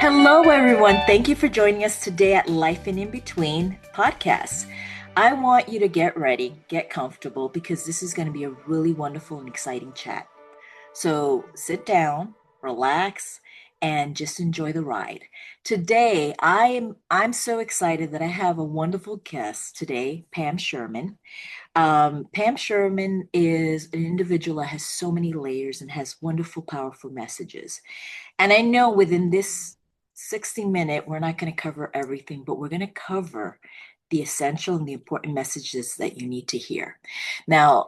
Hello, everyone. Thank you for joining us today at Life and In Between podcast. I want you to get ready, get comfortable, because this is going to be a really wonderful and exciting chat. So sit down, relax, and just enjoy the ride. Today, I'm so excited that I have a wonderful guest today, Pam Sherman. Pam Sherman is an individual that has so many layers and has wonderful, powerful messages. And I know within this 60-minute, we're not going to cover everything, but we're going to cover the essential and the important messages that you need to hear. Now,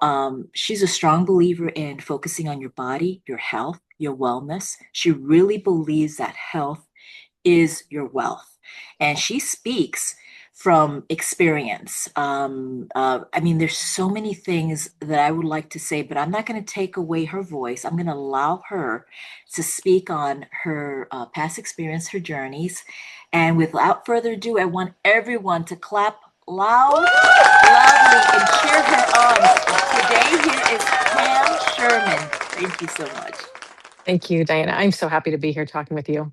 she's a strong believer in focusing on your body, your health, your wellness. She really believes that health is your wealth. And she speaks from experience. I mean, there's so many things that I would like to say, but I'm not going to take away her voice. I'm going to allow her to speak on her past experience, her journeys. And without further ado, I want everyone to clap loudly, and cheer her on. Today, here is Pam Sherman. Thank you so much. Thank you, Diana. I'm so happy to be here talking with you.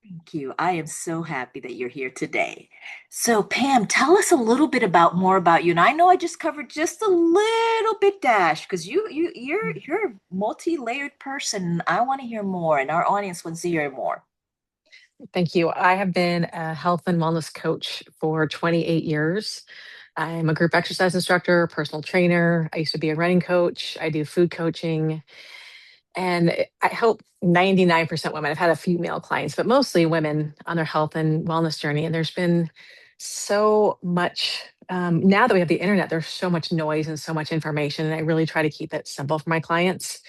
Thank you. I am so happy that you're here today. So, Pam, tell us a little bit about more about you. And I know I just covered just a little bit dash because you're a multi-layered person. I want to hear more, and our audience wants to hear more. Thank you. I have been a health and wellness coach for 28 years. I'm a group exercise instructor, personal trainer. I used to be a running coach. I do food coaching. And I help 99% women. I've had a few male clients, but mostly women on their health and wellness journey. And there's been so much, now that we have the internet, there's so much noise and so much information. And I really try to keep it simple for my clients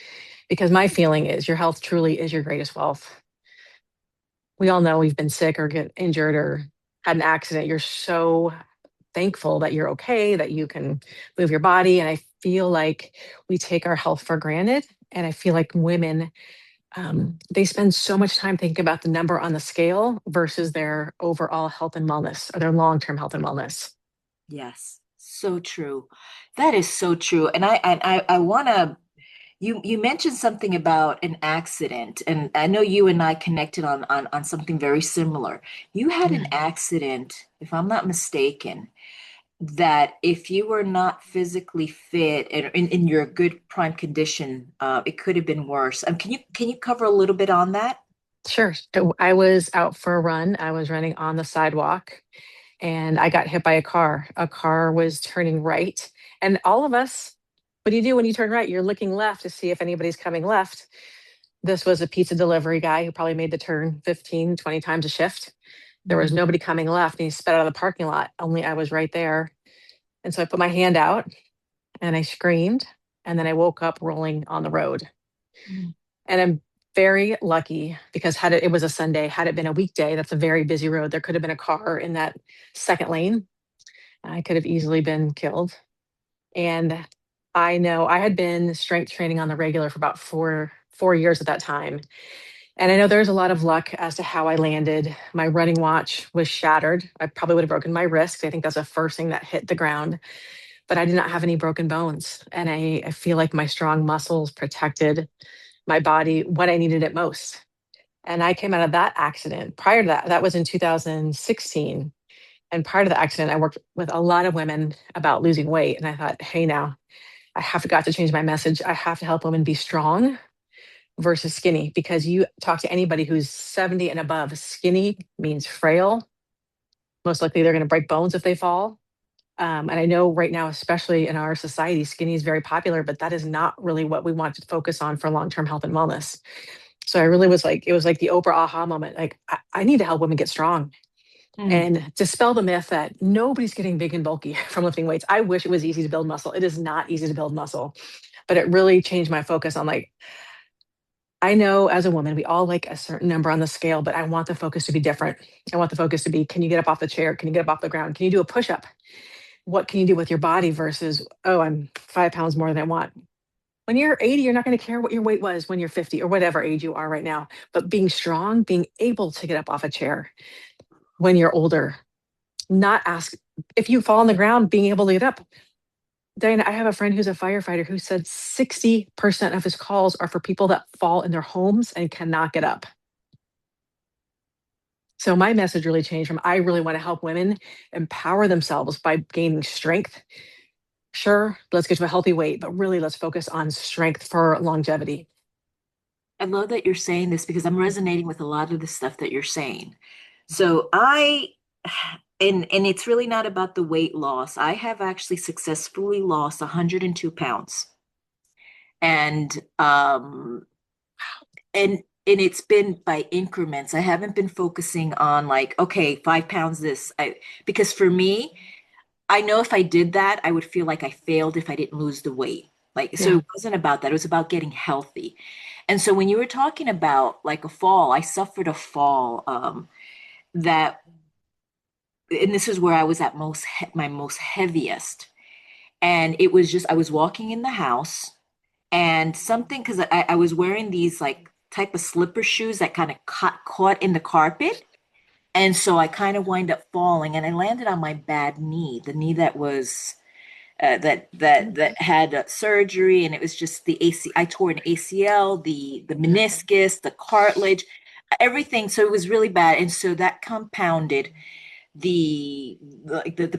because my feeling is your health truly is your greatest wealth. We all know we've been sick or get injured or had an accident. You're so thankful that you're okay, that you can move your body. And I feel like we take our health for granted. And I feel like women, they spend so much time thinking about the number on the scale versus their overall health and wellness or their long term health and wellness. Yes, so true. That is so true. And I want to you mentioned something about an accident, and I know you and I connected on something very similar. You had Yeah. an accident, if I'm not mistaken, that if you were not physically fit and in your good prime condition, it could have been worse. Can you cover a little bit on that? Sure. So I was out for a run. I was running on the sidewalk and I got hit by a car. A car was turning right. And all of us, what do you do when you turn right? You're looking left to see if anybody's coming left. This was a pizza delivery guy who probably made the turn 15, 20 times a shift. There was Mhm. nobody coming left and he sped out of the parking lot, only I was right there. And so I put my hand out and I screamed. And then I woke up rolling on the road. Mm. And I'm very lucky because it was a Sunday, had it been a weekday, that's a very busy road. There could have been a car in that second lane. I could have easily been killed. And I know I had been strength training on the regular for about four years at that time. And I know there's a lot of luck as to how I landed. My running watch was shattered. I probably would have broken my wrist. I think that's the first thing that hit the ground, but I did not have any broken bones. And I feel like my strong muscles protected my body when I needed it most. And I came out of that accident. Prior to that, that was in 2016. And prior to the accident, I worked with a lot of women about losing weight. And I thought, hey, now I have got to change my message. I have to help women be strong versus skinny because you talk to anybody who's 70 and above, skinny means frail. Most likely they're going to break bones if they fall. And I know right now, especially in our society, skinny is very popular, but that is not really what we want to focus on for long term health and wellness. So I really was like, it was like the Oprah aha moment. Like, I need to help women get strong Mm. and dispel the myth that nobody's getting big and bulky from lifting weights. I wish it was easy to build muscle. It is not easy to build muscle, but it really changed my focus on like, I know as a woman, we all like a certain number on the scale, but I want the focus to be different. I want the focus to be, can you get up off the chair? Can you get up off the ground? Can you do a push up? What can you do with your body versus, oh, I'm 5 pounds more than I want. When you're 80, you're not going to care what your weight was when you're 50 or whatever age you are right now. But being strong, being able to get up off a chair when you're older, not ask if you fall on the ground, being able to get up. Diana, I have a friend who's a firefighter who said 60% of his calls are for people that fall in their homes and cannot get up. So my message really changed from I really want to help women empower themselves by gaining strength. Sure, let's get to a healthy weight, but really let's focus on strength for longevity. I love that you're saying this because I'm resonating with a lot of the stuff that you're saying. So and it's really not about the weight loss. I have actually successfully lost 102 pounds. And and it's been by increments. I haven't been focusing on like, okay, 5 pounds this. Because for me, I know if I did that, I would feel like I failed if I didn't lose the weight. Like, so Yeah. it wasn't about that. It was about getting healthy. And so when you were talking about like a fall, I suffered a fall that, and this is where I was at my most heaviest. And it was just, I was walking in the house and something, because I was wearing these like type of slipper shoes that kind of caught in the carpet. And so I kind of wind up falling and I landed on my bad knee, the knee that was that had surgery, and it was just the AC. I tore an ACL, the meniscus, the cartilage, everything. So it was really bad, and so that compounded the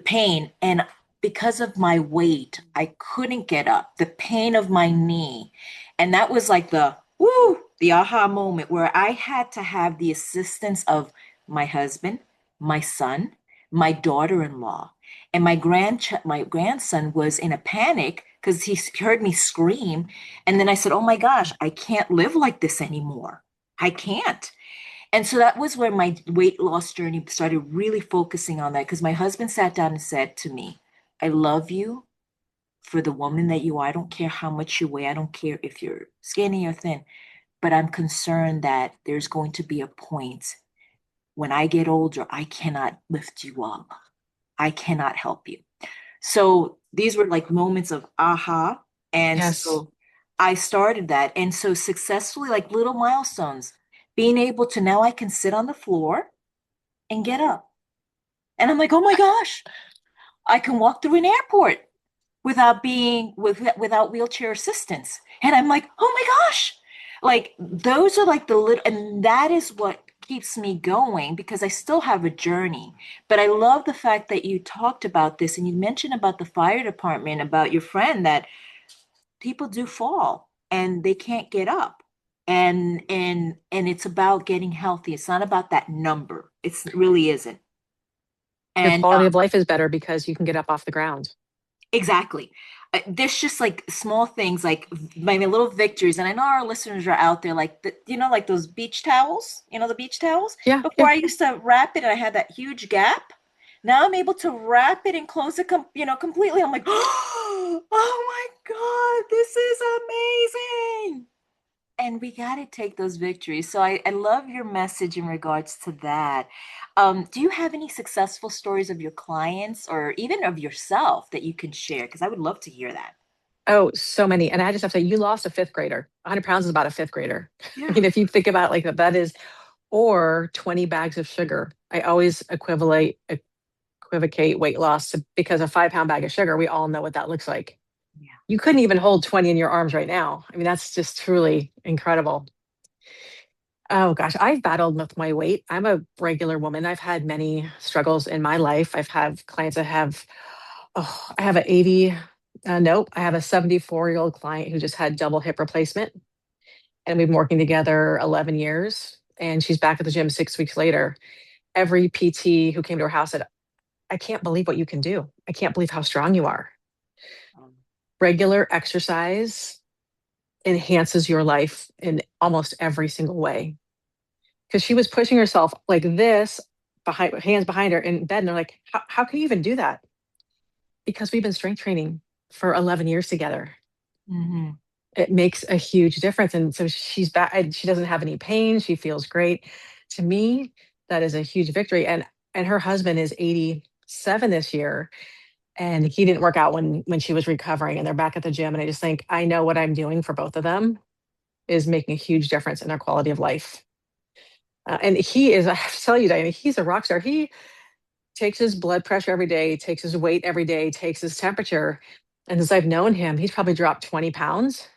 pain. And because of my weight, I couldn't get up. The pain of my knee, and that was like the aha moment where I had to have the assistance of my husband, my son, my daughter-in-law, and my grandson was in a panic because he heard me scream. And then I said, "Oh my gosh, I can't live like this anymore. I can't." And so that was where my weight loss journey started really focusing on that because my husband sat down and said to me, "I love you for the woman that you are. I don't care how much you weigh. I don't care if you're skinny or thin, but I'm concerned that there's going to be a point when I get older, I cannot lift you up. I cannot help you." So these were like moments of aha. And Yes. so I started that. And so successfully, like little milestones, being able to now I can sit on the floor and get up. And I'm like, oh my gosh, I can walk through an airport without wheelchair assistance. And I'm like, oh my gosh. Like those are like the little, and that is what keeps me going because I still have a journey. But I love the fact that you talked about this and you mentioned about the fire department, about your friend, that people do fall and they can't get up. And it's about getting healthy. It's not about that number. It really isn't. Your And quality of life is better because you can get up off the ground. exactly. There's just like small things like my little victories. And I know our listeners are out there like like those beach towels, the beach towels. Yeah, Before yeah. I used to wrap it and I had that huge gap. Now I'm able to wrap it and close it completely. I'm like, oh my God, this is amazing. And we got to take those victories. So I love your message in regards to that. Do you have any successful stories of your clients or even of yourself that you can share? Because I would love to hear that. Oh, so many. And I just have to say, you lost a fifth grader. 100 pounds is about a fifth grader. I Yeah. mean, if you think about it like that, that is, or 20 bags of sugar. I always equivocate weight loss because a 5 pound bag of sugar, we all know what that looks like. Yeah. You couldn't even hold 20 in your arms right now. I mean, that's just truly incredible. Oh gosh, I've battled with my weight. I'm a regular woman. I've had many struggles in my life. I've had clients that have, oh, I have an 80, nope, I have a 74-year-old client who just had double hip replacement. And we've been working together 11 years. And she's back at the gym 6 weeks later. Every PT who came to her house said, I can't believe what you can do. I can't believe how strong you are. Um, Regular exercise enhances your life in almost every single way. Because she was pushing herself like this, behind hands behind her in bed. And they're like, how can you even do that? Because we've been strength training for 11 years together. mhm. It makes a huge difference. And so she's back, and she doesn't have any pain. She feels great. To me, that is a huge victory. And her husband is 87 this year. And he didn't work out when she was recovering, and they're back at the gym. And I just think I know what I'm doing for both of them is making a huge difference in their quality of life. And he is, I have to tell you, Diana, he's a rock star. He takes his blood pressure every day, takes his weight every day, takes his temperature. And as I've known him, he's probably dropped 20 pounds.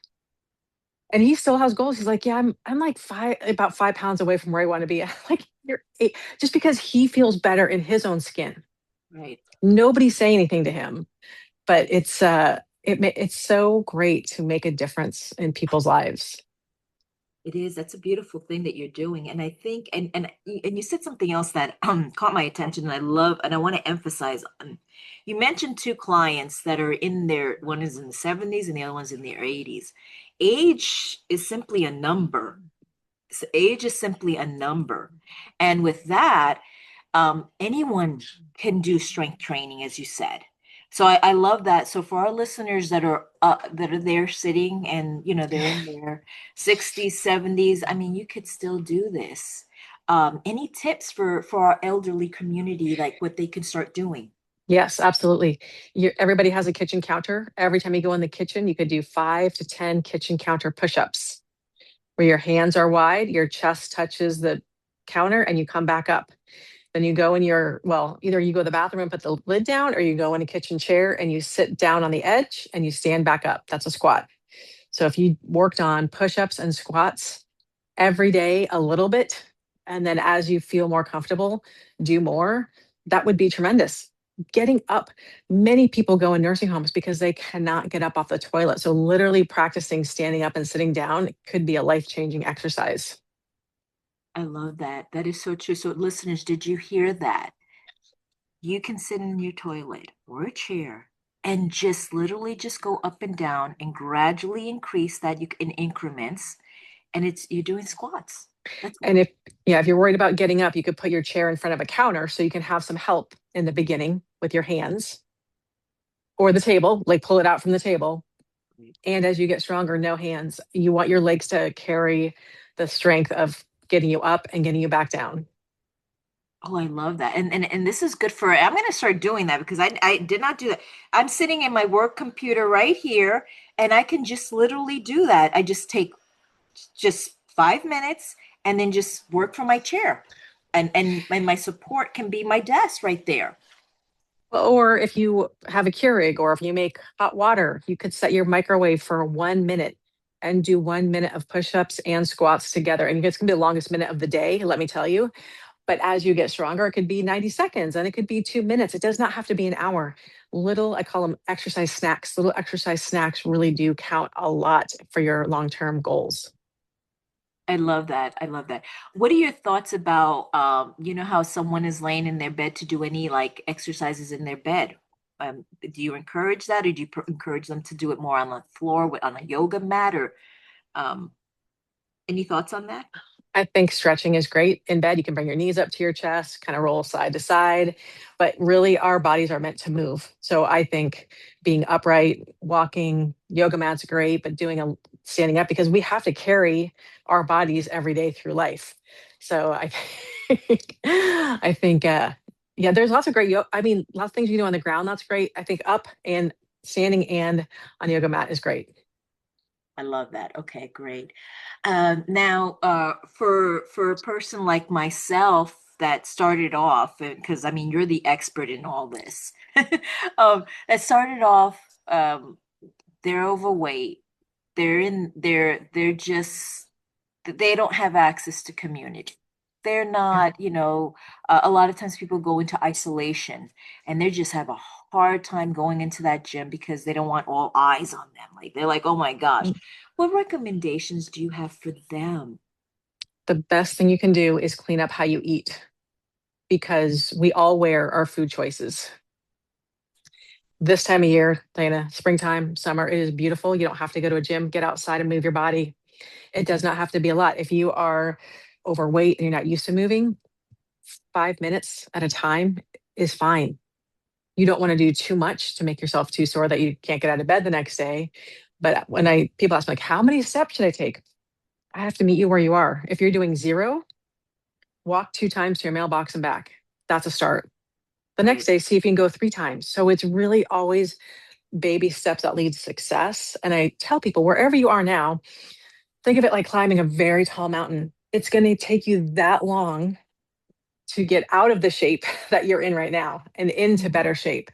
And he still has goals. He's like, yeah, I'm like about 5 pounds away from where I want to be. I'm like, just because he feels better in his own skin. Right. Nobody's saying anything to him, but it's so great to make a difference in people's lives. It is. That's a beautiful thing that you're doing. And I think, and you said something else that caught my attention, and I love, and I want to emphasize. You mentioned two clients that are in their, one is in the 70s and the other one's in their 80s. Age is simply a number. Age is simply a number. And with that, anyone can do strength training, as you said. So I love that. So for our listeners that are there sitting and they're in their 60s, 70s, I mean, you could still do this. Any tips for our elderly community, like what they can start doing? Yes, absolutely. Everybody has a kitchen counter. Every time you go in the kitchen, you could do 5 to 10 kitchen counter push-ups where your hands are wide, your chest touches the counter, and you come back up. Then you go in either you go to the bathroom and put the lid down, or you go in a kitchen chair and you sit down on the edge and you stand back up. That's a squat. So if you worked on push-ups and squats every day a little bit, and then as you feel more comfortable, do more, that would be tremendous. Getting up, many people go in nursing homes because they cannot get up off the toilet. So literally practicing standing up and sitting down could be a life-changing exercise. I love that. That is so true. So listeners, did you hear that? You can sit in your toilet or a chair and just literally just go up and down and gradually increase that in increments. And you're doing squats. That's And if you're worried about getting up, you could put your chair in front of a counter so you can have some help in the beginning with your hands or the table, like pull it out from the table. And as you get stronger, no hands. You want your legs to carry the strength of getting you up and getting you back down. Oh, I love that. And this is good for, I'm going to start doing that because I did not do that. I'm sitting in my work computer right here and I can just literally do that. I just take just 5 minutes and then just work from my chair. And my support can be my desk right there. Or if you have a Keurig or if you make hot water, you could set your microwave for 1 minute and do 1 minute of push-ups and squats together. And it's gonna be the longest minute of the day, let me tell you. But as you get stronger, it could be 90 seconds and it could be 2 minutes. It does not have to be an hour. I call them exercise snacks. Little exercise snacks really do count a lot for your long-term goals. I love that. I love that. What are your thoughts about, how someone is laying in their bed to do any like exercises in their bed? Do you encourage that, or do you encourage them to do it more on the floor on a yoga mat, or um, any thoughts on that? I think stretching is great in bed. You can bring your knees up to your chest, kind of roll side to side, but really our bodies are meant to move. So I think being upright, walking, yoga mat's great, but standing up because we have to carry our bodies every day through life. So I think yeah, there's lots of great lots of things you can do on the ground. That's great. I think up and standing and on yoga mat is great. I love that. Okay, great. Now, for a person like myself that started off, because I mean, you're the expert in all this, that started off, they're overweight. They're just, they don't have access to community. They're not, a lot of times people go into isolation and they just have a hard time going into that gym because they don't want all eyes on them. Like they're like, oh my gosh, what recommendations do you have for them? The best thing you can do is clean up how you eat because we all wear our food choices. This time of year, Dana, springtime, summer, it is beautiful. You don't have to go to a gym, get outside and move your body. It does not have to be a lot. If you are overweight and you're not used to moving, 5 minutes at a time is fine. You don't want to do too much to make yourself too sore that you can't get out of bed the next day. But when people ask me, like, how many steps should I take? I have to meet you where you are. If you're doing 0, walk 2 times to your mailbox and back. That's a start. The next Right. day, see if you can go 3 times. So it's really always baby steps that lead to success. And I tell people, wherever you are now, think of it like climbing a very tall mountain. It's going to take you that long to get out of the shape that you're in right now and into better shape.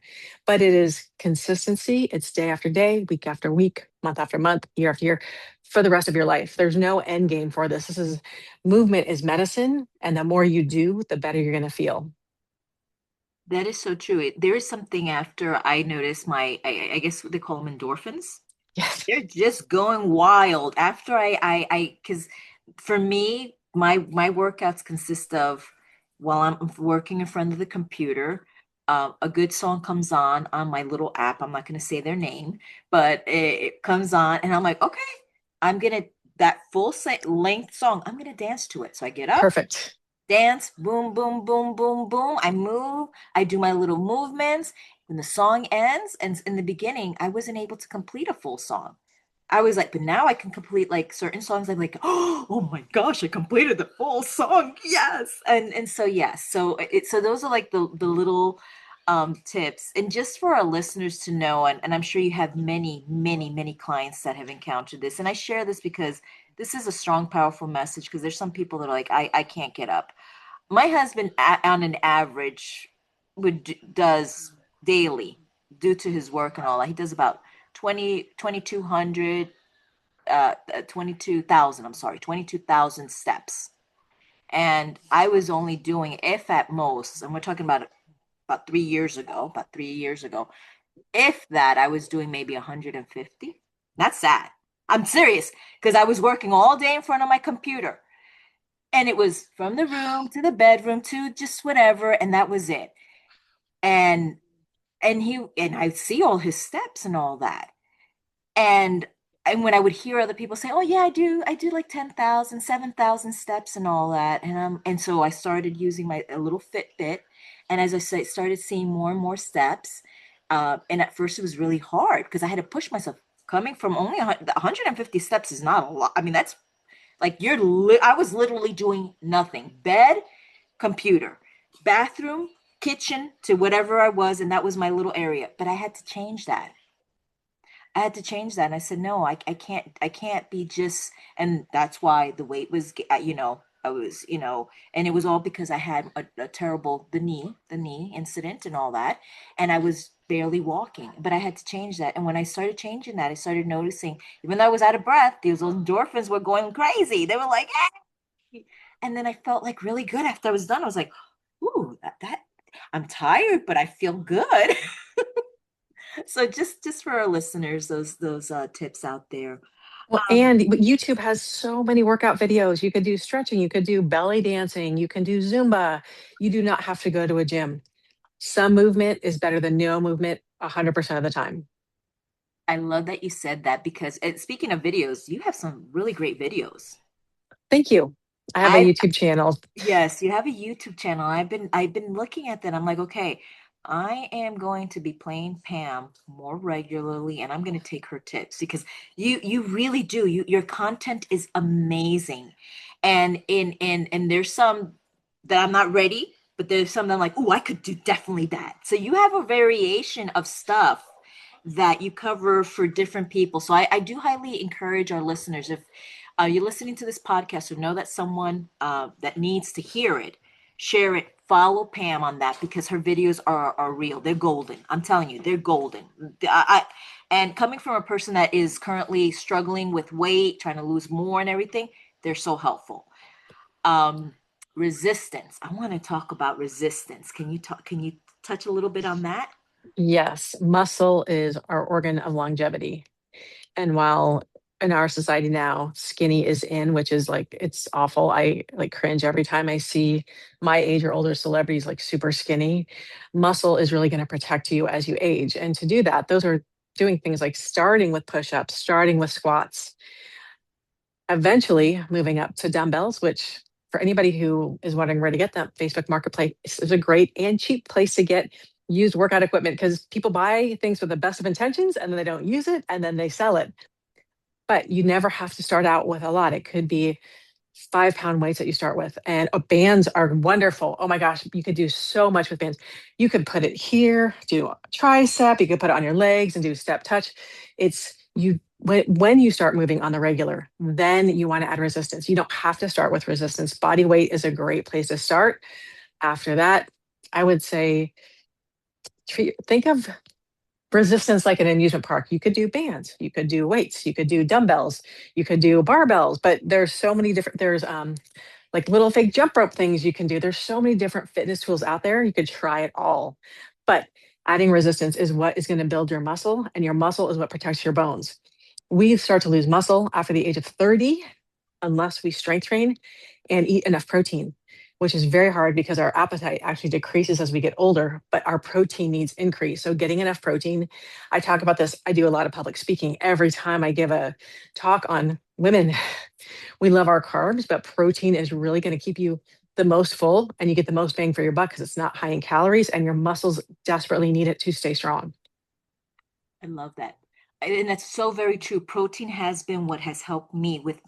But it is consistency. It's day after day, week after week, month after month, year after year for the rest of your life. There's no end game for this. This is movement is medicine. And the more you do, the better you're going to feel. That is so true. There is something after I notice I guess they call them endorphins. Yes, They're just going wild after because for me, my workouts consist of while I'm working in front of the computer, a good song comes on my little app. I'm not going to say their name, but it comes on, and I'm like, okay, I'm gonna that length song. I'm gonna dance to it. So I get up, perfect. dance, boom, boom, boom, boom, boom. I move, I do my little movements. When the song ends, and in the beginning, I wasn't able to complete a full song. I was like, but now I can complete like certain songs. I'm like, oh my gosh, I completed the full song. Yes. And so yes. So those are like the little tips. And just for our listeners to know, and I'm sure you have many, many, many clients that have encountered this. And I share this because this is a strong, powerful message because there's some people that are like, I can't get up. My husband on an average does daily due to his work and all that. He does about 2200 22,000, I'm sorry, 22,000 steps. And I was only doing, if at most, and we're talking about 3 years ago, if that, I was doing maybe 150. That's sad. I'm serious because I was working all day in front of my computer, and it was from the room to the bedroom to just whatever, and that was it. And and I see all his steps and all that. And when I would hear other people say, "Oh yeah, I do like 10,000, 7,000 steps and all that," and so I started using my a little Fitbit, and as I say, started seeing more and more steps. And at first, it was really hard because I had to push myself. Coming from only 150 steps is not a lot. I mean, that's like I was literally doing nothing. Bed, computer, bathroom, kitchen to whatever I was, and that was my little area. But I had to change that. I had to change that. And I said, no, I can't be just, and that's why the weight was, I was, and it was all because I had a terrible, the knee incident and all that. And I was barely walking, but I had to change that. And when I started changing that, I started noticing, even though I was out of breath, those endorphins were going crazy. They were like, hey! And then I felt like really good after I was done. I was like, ooh, I'm tired, but I feel good. So just for our listeners, those tips out there. Well, Um, and YouTube has so many workout videos. You could do stretching, you could do belly dancing, you can do Zumba. You do not have to go to a gym. Some movement is better than no movement 100% of the time. I love that you said that because speaking of videos, you have some really great videos. Thank you. I have a I YouTube channel. Yes, you have a YouTube channel. I've been looking at that. I'm like, okay, I am going to be playing Pam more regularly, and I'm going to take her tips because you really do. Your content is amazing, and there's some that I'm not ready, but there's some that I'm like, oh, I could do definitely that. So you have a variation of stuff that you cover for different people. So I do highly encourage our listeners if you're listening to this podcast or know that someone that needs to hear it, share it, follow Pam on that because her videos are real. They're golden. I'm telling you, they're golden. And coming from a person that is currently struggling with weight, trying to lose more and everything, they're so helpful. Um, Resistance. I want to talk about resistance. Can you touch a little bit on that? Yes, muscle is our organ of longevity. And while in our society now, skinny is in, which is like, it's awful. I like cringe every time I see my age or older celebrities like super skinny. Muscle is really going to protect you as you age. And to do that, those are doing things like starting with push ups, starting with squats, eventually moving up to dumbbells, which for anybody who is wondering where to get them, Facebook Marketplace is a great and cheap place to get used workout equipment because people buy things with the best of intentions and then they don't use it and then they sell it. But you never have to start out with a lot. It could be 5 pound weights that you start with. And bands are wonderful. Oh my gosh, you could do so much with bands. You could put it here, do a tricep, you could put it on your legs and do step touch. It's you when you start moving on the regular, then you want to add resistance. You don't have to start with resistance. Body weight is a great place to start. After that, I would say think of resistance like an amusement park. You could do bands, you could do weights, you could do dumbbells, you could do barbells, but there's so many different, there's like little fake jump rope things you can do. There's so many different fitness tools out there. You could try it all. But adding resistance is what is going to build your muscle, and your muscle is what protects your bones. We start to lose muscle after the age of 30 unless we strength train and eat enough protein, which is very hard because our appetite actually decreases as we get older, but our protein needs increase. So getting enough protein, I talk about this. I do a lot of public speaking. Every time I give a talk on women, we love our carbs, but protein is really going to keep you the most full, and you get the most bang for your buck because it's not high in calories and your muscles desperately need it to stay strong. I love that. And that's so very true. Protein has been what has helped me with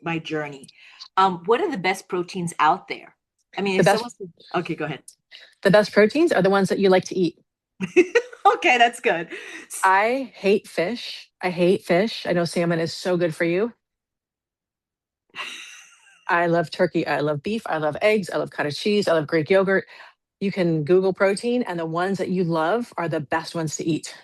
my journey. What are the best proteins out there? I mean, The if best someone said, okay, go ahead. the best proteins are the ones that you like to eat. Okay, that's good. I hate fish. I hate fish. I know salmon is so good for you. I love turkey. I love beef. I love eggs. I love cottage cheese. I love Greek yogurt. You can Google protein, and the ones that you love are the best ones to eat.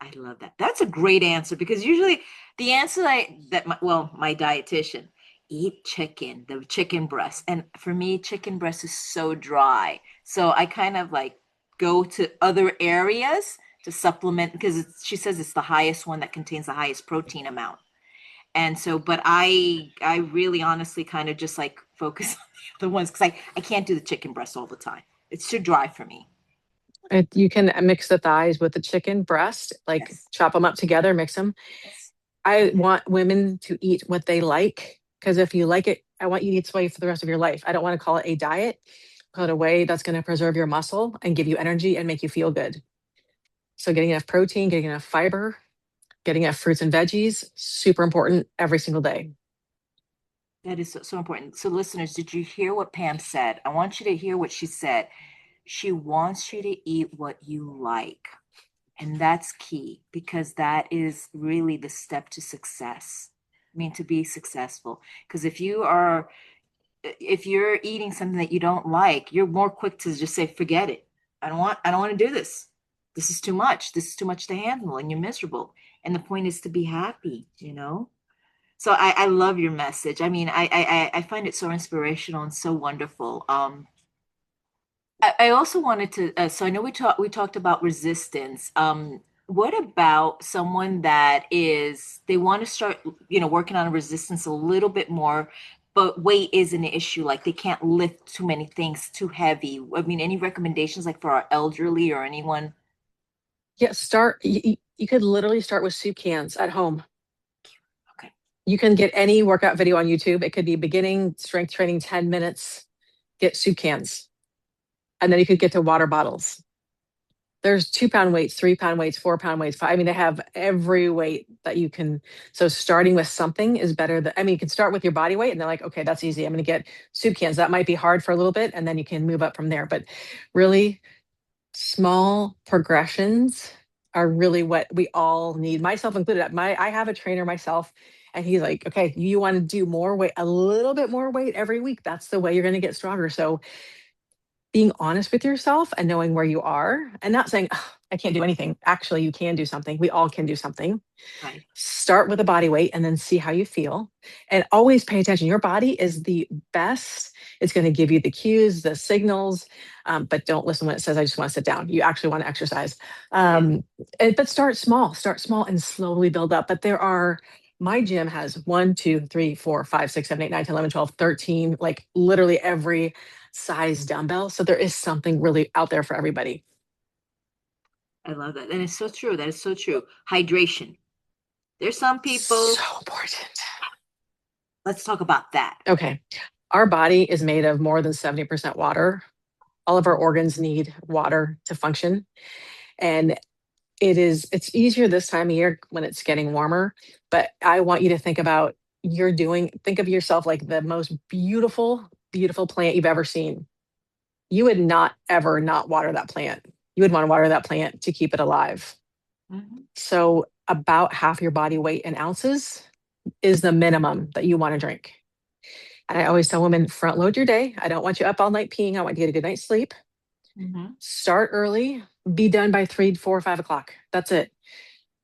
I love that. That's a great answer because usually the answer my dietitian, eat chicken, the chicken breast. And for me, chicken breast is so dry. So I kind of like go to other areas to supplement because she says it's the highest one that contains the highest protein amount. And so, but I really honestly kind of just like focus on the other ones because I can't do the chicken breast all the time. It's too dry for me. You can mix the thighs with the chicken breast, like Yes. chop them up together, mix them. Yes. I want women to eat what they like because if you like it, I want you to eat this way for the rest of your life. I don't want to call it a diet, call it a way that's going to preserve your muscle and give you energy and make you feel good. So getting enough protein, getting enough fiber, getting enough fruits and veggies, super important every single day. That is so, so important. So, listeners, did you hear what Pam said? I want you to hear what she said. She wants you to eat what you like. And that's key because that is really the step to success. I mean, to be successful. Because if you're eating something that you don't like, you're more quick to just say, forget it. I don't want to do this. This is too much. This is too much to handle, and you're miserable. And the point is to be happy, you know? So I love your message. I mean, I find it so inspirational and so wonderful. I also wanted to, so I know we talked about resistance. What about someone that they want to start, working on resistance a little bit more, but weight is an issue. Like they can't lift too many things too heavy. I mean, any recommendations like for our elderly or anyone? Yeah, you could literally start with soup cans at home. Okay. You can get any workout video on YouTube. It could be beginning strength training 10 minutes, get soup cans. And then you could get to water bottles. There's 2 pound weights, 3 pound weights, 4 pound weights. I mean, they have every weight that you can. So starting with something is better than, I mean, you can start with your body weight and they're like, okay, that's easy. I'm going to get soup cans. That might be hard for a little bit. And then you can move up from there. But really, small progressions are really what we all need, myself included. I have a trainer myself, and he's like, okay, you want to do more weight, a little bit more weight every week. That's the way you're going to get stronger. So being honest with yourself and knowing where you are and not saying, "Ugh, I can't do anything." Actually, you can do something. We all can do something. Right. Start with a body weight and then see how you feel. And always pay attention. Your body is the best. It's going to give you the cues, the signals, but don't listen when it says, I just want to sit down. You actually want to exercise. Yeah. But start small and slowly build up. But my gym has 1, 2, 3, 4, 5, 6, 7, 8, 9, 10, 11, 12, 13, like literally every size dumbbell. So there is something really out there for everybody. I love that. And it's so true. That is so true. Hydration. There's some people, So important. let's talk about that. Okay. Our body is made of more than 70% water. All of our organs need water to function. And it's easier this time of year when it's getting warmer. But I want you to think of yourself like the most beautiful, beautiful plant you've ever seen. You would not ever not water that plant. You would want to water that plant to keep it alive. Mhm. So about half your body weight in ounces is the minimum that you want to drink. And I always tell women, front load your day. I don't want you up all night peeing. I want you to get a good night's sleep. Hmm. Start early, be done by 3, 4, 5 o'clock. That's it.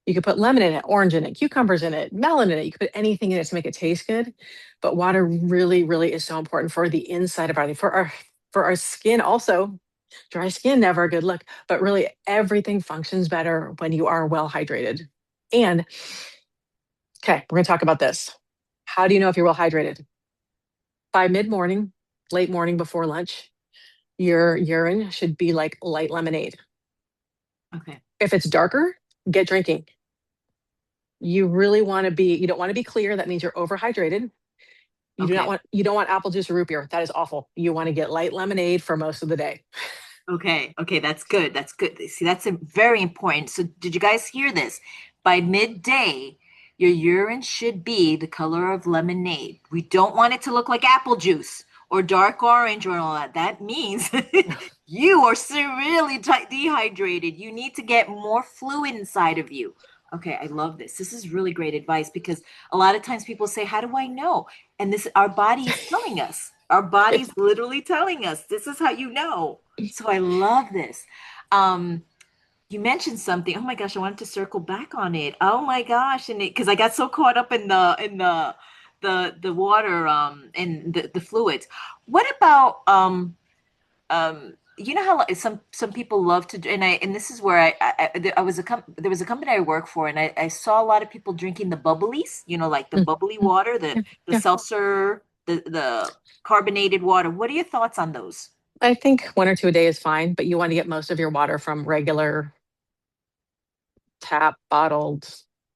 You could put lemon in it, orange in it, cucumbers in it, melon in it. You could put anything in it to make it taste good. But water really, really is so important for the inside of our body, for our skin also. Dry skin, never a good look, but really everything functions better when you are well hydrated. And okay, we're gonna talk about this. How do you know if you're well hydrated? By mid-morning, late morning before lunch, your urine should be like light lemonade. Okay. If it's darker, get drinking. You don't want to be clear. That means you're overhydrated. Okay. You don't want apple juice or root beer. That is awful. You want to get light lemonade for most of the day. Okay. Okay. That's good. That's good. See, that's very important. So, did you guys hear this? By midday, your urine should be the color of lemonade. We don't want it to look like apple juice or dark orange or all that. That means you are severely dehydrated. You need to get more fluid inside of you. Okay, I love this. This is really great advice because a lot of times people say, "How do I know?" And this, our body is telling us. Our body's literally telling us, "This is how you know." So I love this. Um, you mentioned something. Oh my gosh, I wanted to circle back on it. Oh my gosh, and it because I got so caught up in the water and the fluids. What about you know how like, some people love to and this is where I was there was a company I work for and I saw a lot of people drinking the bubblies, you know, like the Mm, bubbly mm, water, yeah, the yeah. seltzer, the carbonated water. What are your thoughts on those? I think one or two a day is fine, but you want to get most of your water from regular tap, bottled,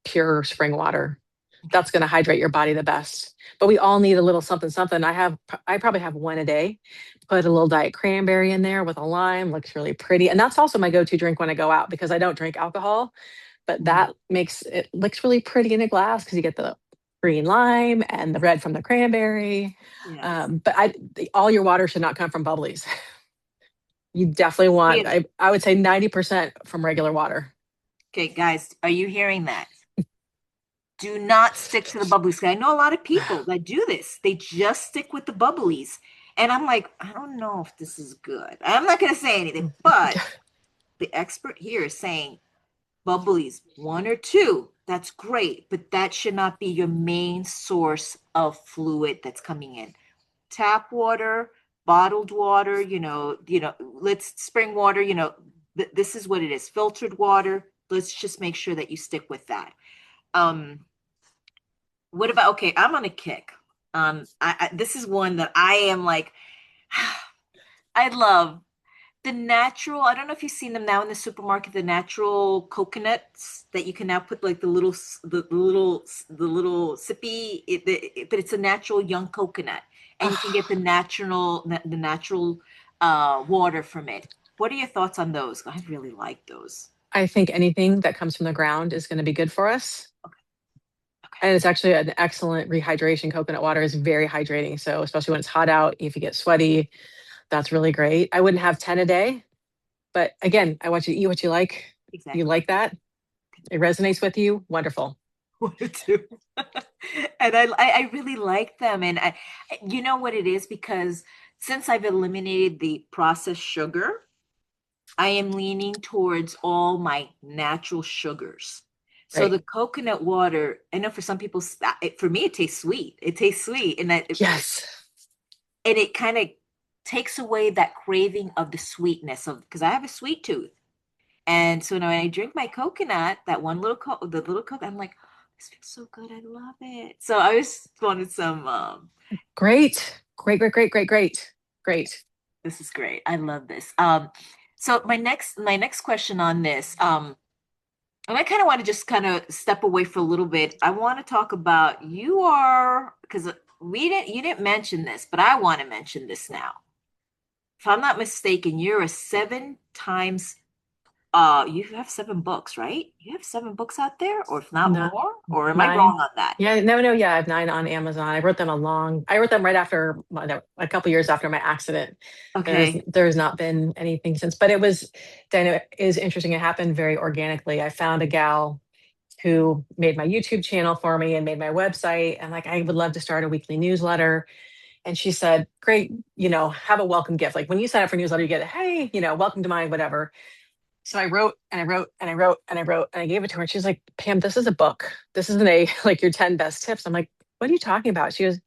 pure spring water. Okay. That's going to hydrate your body the best. But we all need a little something, something. I probably have one a day. Put a little diet cranberry in there with a lime, looks really pretty. And that's also my go-to drink when I go out because I don't drink alcohol, but Mhm. that makes it looks really pretty in a glass because you get the green lime and the red from the cranberry. Yes. All your water should not come from bubblies. You definitely want, Really? I would say 90% from regular water. Okay, guys, are you hearing that? Do not stick to the bubblies. I know a lot of people that do this. They just stick with the bubblies. And I'm like, I don't know if this is good. I'm not going to say anything, but the expert here is saying bubblies, one or two, that's great, but that should not be your main source of fluid that's coming in. Tap water, bottled water, let's spring water, this is what it is. Filtered water. Let's just make sure that you stick with that. Um, what about okay, I'm on a kick. I this is one that I am like I love the natural. I don't know if you've seen them now in the supermarket, the natural coconuts that you can now put like the little sippy, but it's a natural young coconut, and you can get the natural water from it. What are your thoughts on those? I really like those. I think anything that comes from the ground is going to be good for us. Okay. Okay. And it's actually an excellent rehydration. Coconut water is very hydrating. So, especially when it's hot out, if you get sweaty, that's really great. I wouldn't have 10 a day, but again, I want you to eat what you like. You Exactly. like that? It resonates with you. Wonderful. One or two. And I really like them. And you know what it is? Because since I've eliminated the processed sugar, I am leaning towards all my natural sugars. So Right. the coconut water, I know for some people, for me, it tastes sweet. It tastes sweet, Yes. and it kind of takes away that craving of the sweetness of because I have a sweet tooth. And so now when I drink my coconut, that one little the little coconut, I'm like, this feels so good. I love it. So I just wanted some. Great. Great, great, great, great, great. Great. This is great. I love this. So my next question on this, and I kind of want to just kind of step away for a little bit. I want to talk about you are because we didn't you didn't mention this, but I want to mention this now. If I'm not mistaken, you're a seven times you have seven books, right? You have seven books out there, or if not No, more, or am I nine. wrong on that? Yeah, no, no, yeah, I have nine on Amazon. I wrote them right after a couple years after my accident. Okay. There's not been anything since, but then it is interesting. It happened very organically. I found a gal who made my YouTube channel for me and made my website. And like, I would love to start a weekly newsletter. And she said, great, have a welcome gift. Like when you sign up for newsletter, you get, hey, welcome to my whatever. So I wrote and I wrote and I wrote and I wrote and I gave it to her. And she's like, Pam, this is a book. This isn't a like your 10 best tips. I'm like, what are you talking about? She goes, if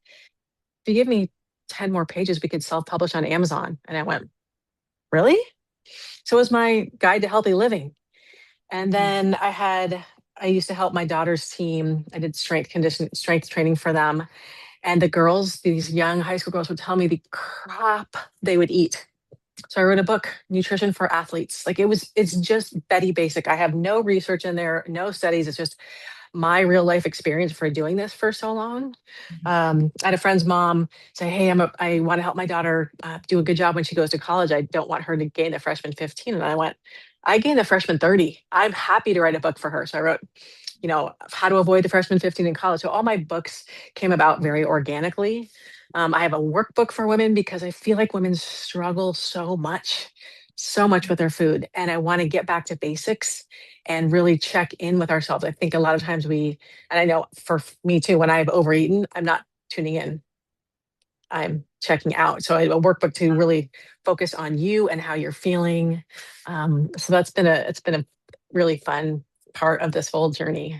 you give me 10 more pages, we could self-publish on Amazon. And I went, really? So it was my guide to healthy living. And Mhm. then I used to help my daughter's team. I did strength training for them. And the girls, these young high school girls would tell me the crap they would eat. So I wrote a book, Nutrition for Athletes. Like it's just Betty Basic. I have no research in there, no studies. It's just my real life experience for doing this for so long. I had a friend's mom say, "Hey, I want to help my daughter do a good job when she goes to college. I don't want her to gain the freshman 15." And I went, "I gained the freshman 30. I'm happy to write a book for her." So I wrote, how to avoid the freshman 15 in college. So all my books came about very organically. I have a workbook for women because I feel like women struggle so much with their food. And I want to get back to basics and really check in with ourselves. I think a lot of times and I know for me too, when I've overeaten, I'm not tuning in, I'm checking out. So I have a workbook to really focus on you and how you're feeling. So it's been a really fun part of this whole journey.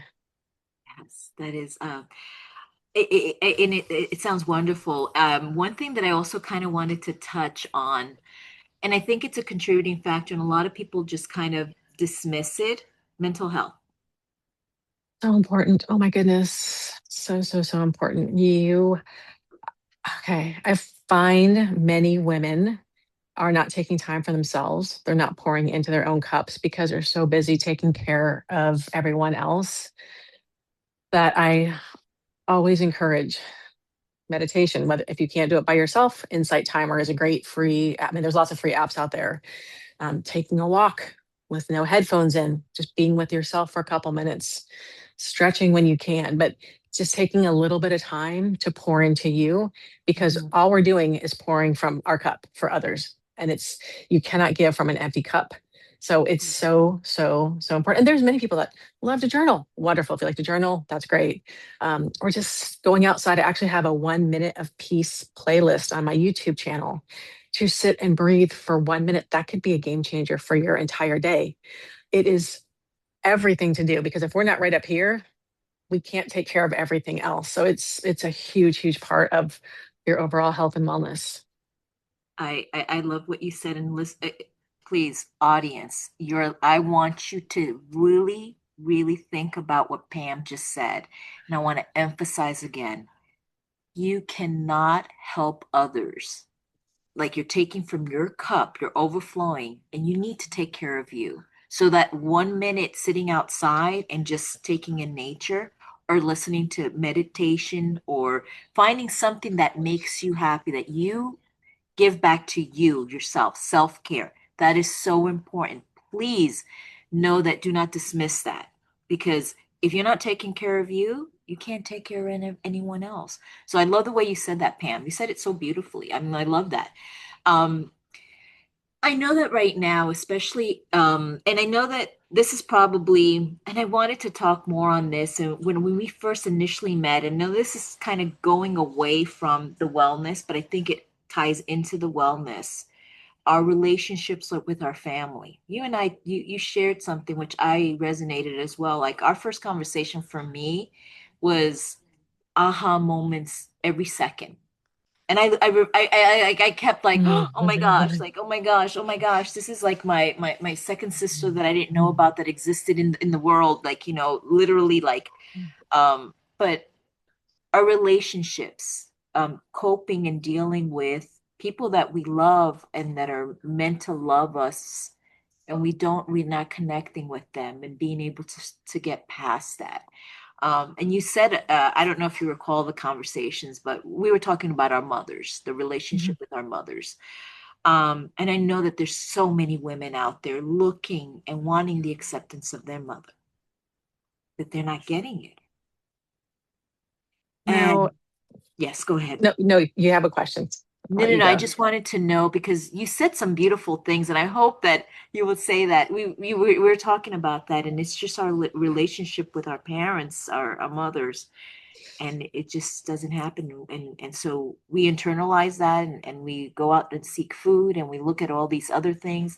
Yes, that is, and it sounds wonderful. One thing that I also kind of wanted to touch on, and I think it's a contributing factor, and a lot of people just kind of dismiss it, mental health. So important. Oh my goodness. So important. Okay. I find many women are not taking time for themselves. They're not pouring into their own cups because they're so busy taking care of everyone else that I always encourage meditation. Whether if you can't do it by yourself, Insight Timer is a great free. I mean, there's lots of free apps out there. Taking a walk with no headphones in, just being with yourself for a couple minutes, stretching when you can, but just taking a little bit of time to pour into you because Mhm. all we're doing is pouring from our cup for others. And you cannot give from an empty cup. So it's so important. And there's many people that love to journal. Wonderful. If you like to journal, that's great. Or just going outside. I actually have a 1 minute of peace playlist on my YouTube channel to sit and breathe for 1 minute. That could be a game changer for your entire day. It is everything to do because if we're not right up here, we can't take care of everything else. So it's a huge part of your overall health and wellness. I love what you said, and listen, please, audience, I want you to really think about what Pam just said, and I want to emphasize again, you cannot help others. Like you're taking from your cup, you're overflowing, and you need to take care of you. So that 1 minute sitting outside and just taking in nature or listening to meditation or finding something that makes you happy, that you give back to you, yourself, self-care. That is so important. Please know that, do not dismiss that, because if you're not taking care of you, you can't take care of anyone else. So I love the way you said that, Pam. You said it so beautifully. I mean, I love that. Um, I know that right now, especially, and I know that this is probably, and I wanted to talk more on this. And when we first initially met, and know this is kind of going away from the wellness, but I think it ties into the wellness. Our relationships with our family. You and I, you shared something which I resonated as well. Like our first conversation for me was aha moments every second. And I kept like, oh my gosh, like, oh my gosh, oh my gosh, this is like my second sister that I didn't know about that existed in the world, like, literally like, but our relationships, coping and dealing with people that we love and that are meant to love us, and we're not connecting with them and being able to get past that. And you said, I don't know if you recall the conversations, but we were talking about our mothers, the relationship with our mothers. And I know that there's so many women out there looking and wanting the acceptance of their mother, that they're not getting it. Now, And yes, go ahead. no, you have a question. No, I'll let no, you no. I go. just wanted to know because you said some beautiful things, and I hope that you would say that. We were talking about that, and it's just our relationship with our parents, our mothers, and it just doesn't happen. And so we internalize that, and we go out and seek food, and we look at all these other things.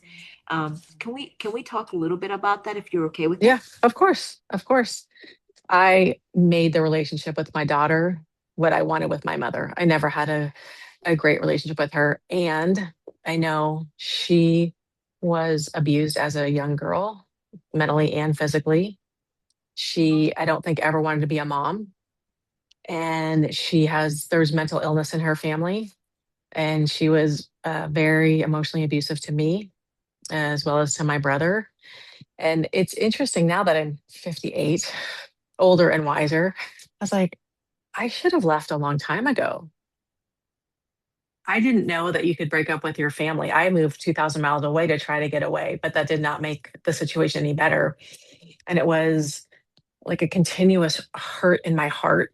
Can we talk a little bit about that if you're okay with Yeah, that? of course. Of course. I made the relationship with my daughter what I wanted with my mother. I never had a great relationship with her. And I know she was abused as a young girl, mentally and physically. I don't think, ever wanted to be a mom. And there's mental illness in her family. And she was very emotionally abusive to me as well as to my brother. And it's interesting now that I'm 58, older and wiser. I was like, I should have left a long time ago. I didn't know that you could break up with your family. I moved 2,000 miles away to try to get away, but that did not make the situation any better. And it was like a continuous hurt in my heart.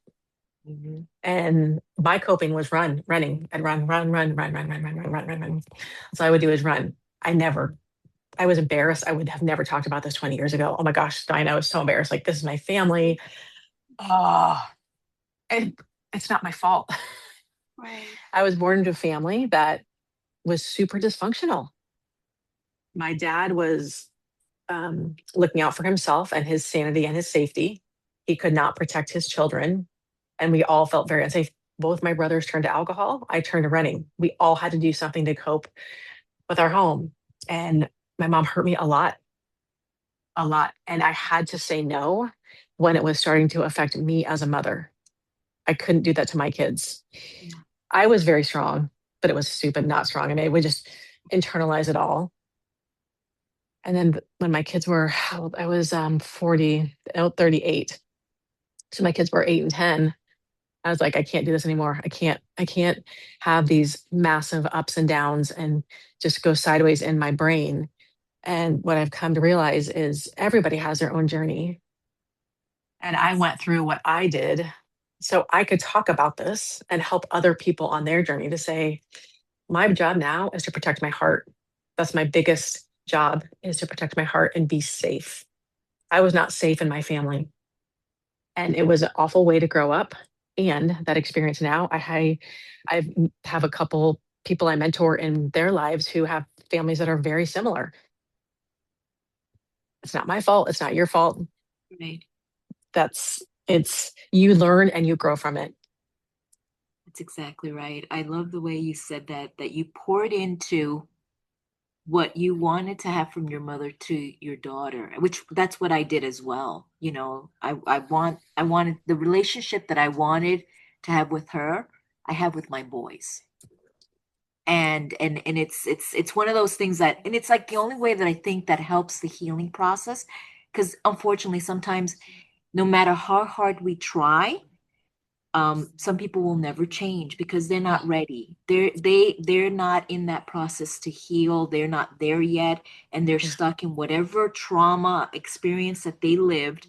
Mhm. And my coping was running. I'd run. So I would do is run. I was embarrassed. I would have never talked about this 20 years ago. Oh my gosh, Diana, I was so embarrassed. Like, this is my family. Oh, and it's not my fault. Right. I was born into a family that was super dysfunctional. My dad was looking out for himself and his sanity and his safety. He could not protect his children. And we all felt very unsafe. Both my brothers turned to alcohol. I turned to running. We all had to do something to cope with our home. And my mom hurt me a lot, a lot. And I had to say no when it was starting to affect me as a mother. I couldn't do that to my kids. Yeah. I was very strong, but it was stupid, not strong. I mean, we just internalize it all. And then when my kids were, I was 40, no, 38. So my kids were 8 and 10. I was like, I can't do this anymore. I can't have these massive ups and downs and just go sideways in my brain. And what I've come to realize is everybody has their own journey. And I went through what I did so I could talk about this and help other people on their journey to say, my job now is to protect my heart. That's my biggest job, is to protect my heart and be safe. I was not safe in my family. And it was an awful way to grow up. And that experience now, I have a couple people I mentor in their lives who have families that are very similar. It's not my fault. It's not your fault. Right. It's you learn and you grow from it. That's exactly right. I love the way you said that you poured into what you wanted to have from your mother to your daughter, which that's what I did as well. I wanted the relationship that I wanted to have with her, I have with my boys. And it's one of those things that, and it's like the only way that I think that helps the healing process, because unfortunately sometimes no matter how hard we try, some people will never change because they're not ready. They're not in that process to heal. They're not there yet, and they're Yeah. stuck in whatever trauma experience that they lived,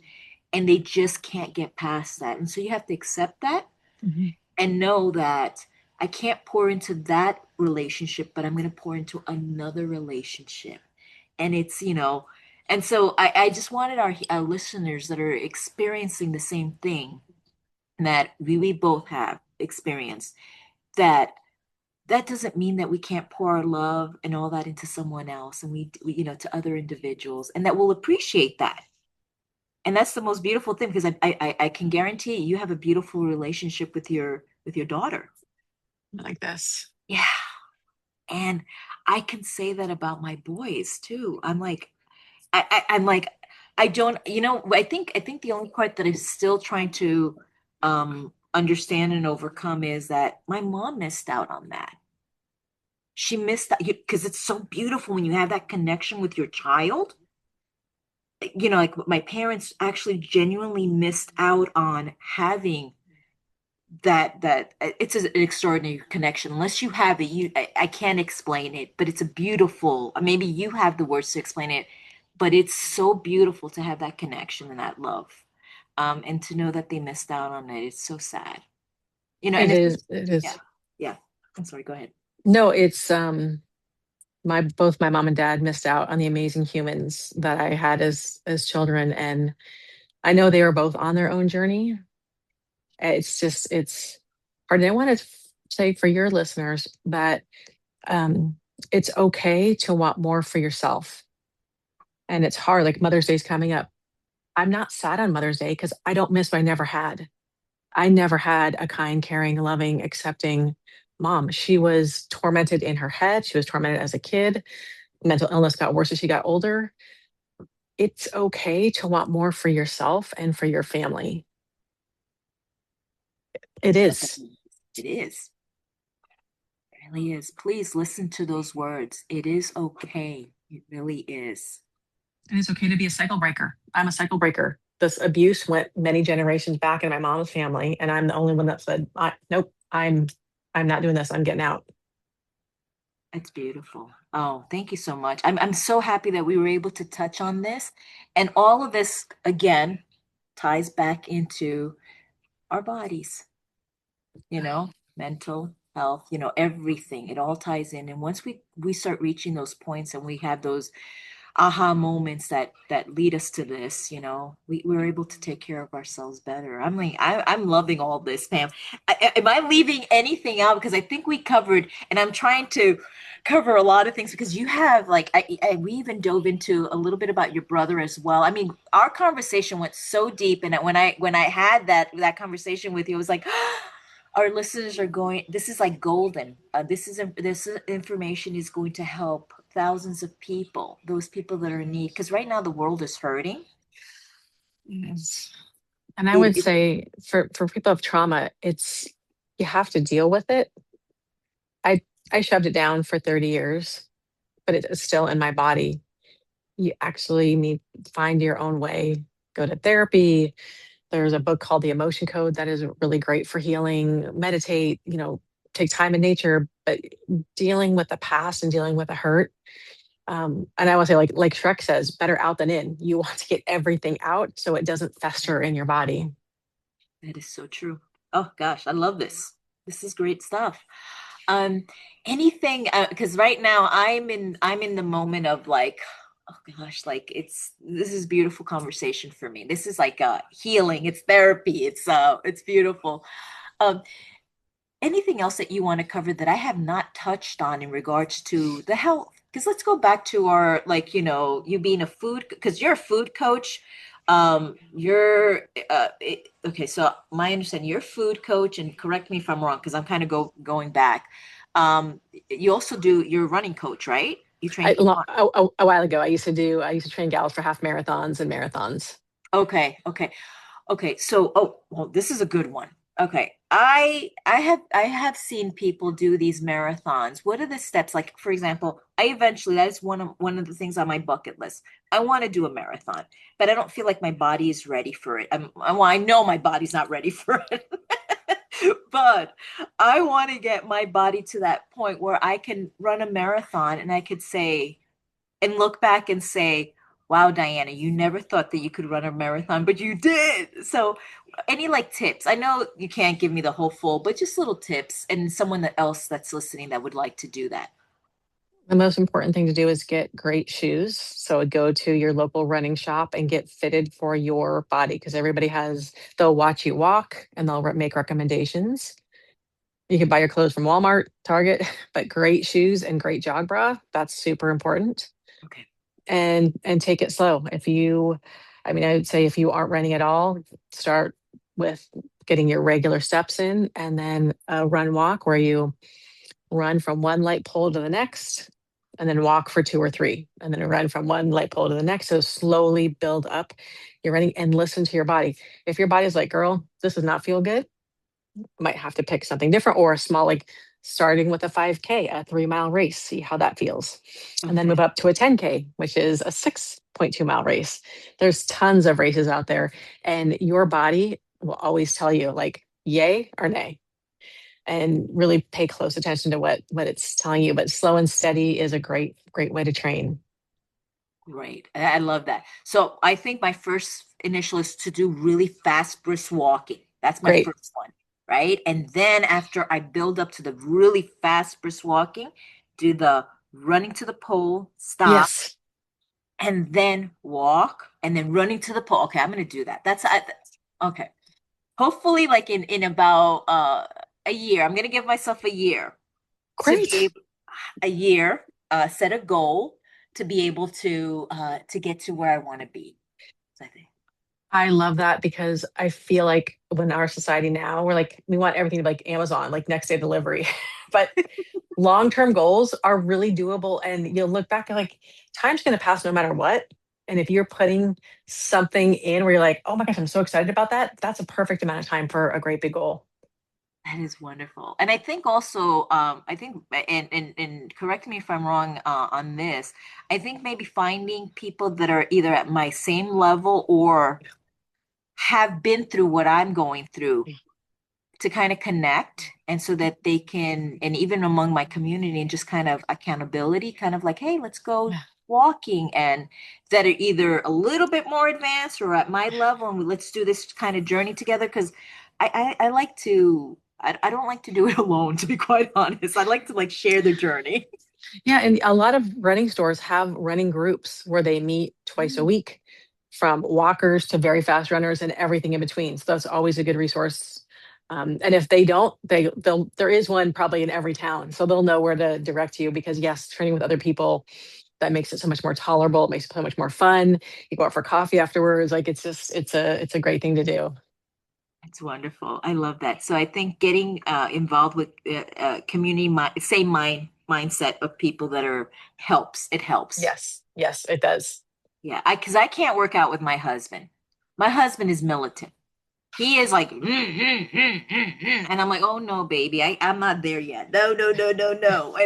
and they just can't get past that. And so you have to accept that Mhm. and know that I can't pour into that relationship, but I'm going to pour into another relationship. And and so I just wanted our listeners that are experiencing the same thing that we both have experienced, that that doesn't mean that we can't pour our love and all that into someone else, and to other individuals, and that we'll appreciate that. And that's the most beautiful thing, because I can guarantee you have a beautiful relationship with your daughter. Like this. Yeah. And I can say that about my boys too. I'm like, I don't, I think the only part that I'm still trying to understand and overcome is that my mom missed out on that. She missed that because it's so beautiful when you have that connection with your child. Like my parents actually genuinely missed out on having that it's an extraordinary connection. Unless you have it, I can't explain it, but it's a beautiful, maybe you have the words to explain it, but it's so beautiful to have that connection and that love. And to know that they missed out on it, it's so sad. And It it's is, just, it yeah, is. yeah. I'm sorry, go ahead. No, it's my both my mom and dad missed out on the amazing humans that I had as children, and I know they were both on their own journey. It's hard. And I want to say for your listeners that um, it's okay to want more for yourself, and it's hard. Like Mother's Day is coming up. I'm not sad on Mother's Day because I don't miss what I never had. I never had a kind, caring, loving, accepting mom. She was tormented in her head. She was tormented as a kid. Mental illness got worse as she got older. It's okay to want more for yourself and for your family. It But is. it is. It really is. Please listen to those words. It is okay. It really is. And it's okay to be a cycle breaker. I'm a cycle breaker. This abuse went many generations back in my mom's family, and I'm the only one that said, "Nope, I'm not doing this. I'm getting out." It's beautiful. Oh, thank you so much. I'm so happy that we were able to touch on this. And all of this, again, ties back into our bodies, mental health, everything. It all ties in. And once we start reaching those points and we have those aha moments that lead us to this, we're able to take care of ourselves better. I'm loving all this, Pam. Am I leaving anything out? Because I think we covered, and I'm trying to cover a lot of things because you have like we even dove into a little bit about your brother as well. I mean, our conversation went so deep, and when I had that conversation with you, I was like, our listeners are going, this is like golden. This information is going to help thousands of people, those people that are in need, because right now the world is hurting. Yes. And I would it say for people of trauma, it's you have to deal with it. I I shoved it down for 30 years, but it is still in my body. You actually need to find your own way, go to therapy. There's a book called The Emotion Code that is really great for healing. Meditate, take time in nature, but dealing with the past and dealing with the hurt. And I want to say, like Shrek says, better out than in. You want to get everything out so it doesn't fester in your body. that is so true. Oh gosh, I love this. This is great stuff. um Anything, because right now I'm in the moment of like, oh gosh, like this is beautiful conversation for me. This is like healing, it's therapy, it's beautiful. um Anything else that you want to cover that I have not touched on in regards to the health? Because let's go back to our, like, you being a food, because you're a food coach. Okay, so my understanding, you're a food coach, and correct me if I'm wrong, because I'm kind of going back. You also you're a running coach, right? You train people on. A while ago, I used to train gals for half marathons and marathons. Okay, okay. Okay, so well, this is a good one. Okay. I have seen people do these marathons. What are the steps? Like, for example, that is one of the things on my bucket list. I want to do a marathon, but I don't feel like my body is ready for it. Well, I know my body's not ready for it. But I want to get my body to that point where I can run a marathon and I could say and look back and say, wow, Diana, you never thought that you could run a marathon, but you did. So, any like tips? I know you can't give me the whole full, but just little tips, and someone else that's listening that would like to do that. The most important thing to do is get great shoes. So go to your local running shop and get fitted for your body because they'll watch you walk and they'll make recommendations. You can buy your clothes from Walmart, Target, but great shoes and great jog bra, that's super important. Okay. And take it slow. I mean, I would say if you aren't running at all, start with getting your regular steps in and then a run walk where you run from one light pole to the next and then walk for two or three and then run from one light pole to the next. So slowly build up your running and listen to your body. If your body's like, girl, this does not feel good, might have to pick something different or a small, like starting with a 5K, a 3 mile race, see how that feels. And then Okay. move up to a 10K, which is a 6.2 mile race. There's tons of races out there, and your body will always tell you, like, yay or nay. And really pay close attention to what it's telling you. But slow and steady is a great way to train. Great. I love that. So I think my first initial is to do really fast, brisk walking. That's my Great. first one. right? And then after I build up to the really fast brisk walking, do the running to the pole, stop, Yes. and then walk, and then running to the pole. Okay, I'm gonna do that. Okay. Hopefully, like in about a year, I'm gonna give myself a year to be Great. able a year, set a goal to be able to get to where I want to be. So I think I love that because I feel like when our society now, we're like, we want everything to be like Amazon, like next day delivery. But long-term goals are really doable. And you'll look back and like, time's going to pass no matter what. And if you're putting something in where you're like, oh my gosh, I'm so excited about that, that's a perfect amount of time for a great big goal. that is wonderful. And I think also, I think, and correct me if I'm wrong on this. I think maybe finding people that are either at my same level or have been through what I'm going through to kind of connect, and so that they can, and even among my community, and just kind of accountability, kind of like, hey, let's go Yeah. walking, and that are either a little bit more advanced or at my level, and let's do this kind of journey together. Because I like to, I don't like to do it alone, to be quite honest. I like to like share the journey. Yeah, and a lot of running stores have running groups where they meet twice a week, from walkers to very fast runners and everything in between. So that's always a good resource. And if they don't, there is one probably in every town, so they'll know where to direct you. Because yes, training with other people, that makes it so much more tolerable. It makes it so much more fun. You go out for coffee afterwards. Like it's a great thing to do. It's wonderful. I love that. So I think getting involved with community, same mindset of people that are helps. It helps. Yes, yes, it does. Yeah, I because I can't work out with my husband. My husband is militant. He is like, and I'm like, oh no, baby, I'm not there yet. No, no, no, no, no.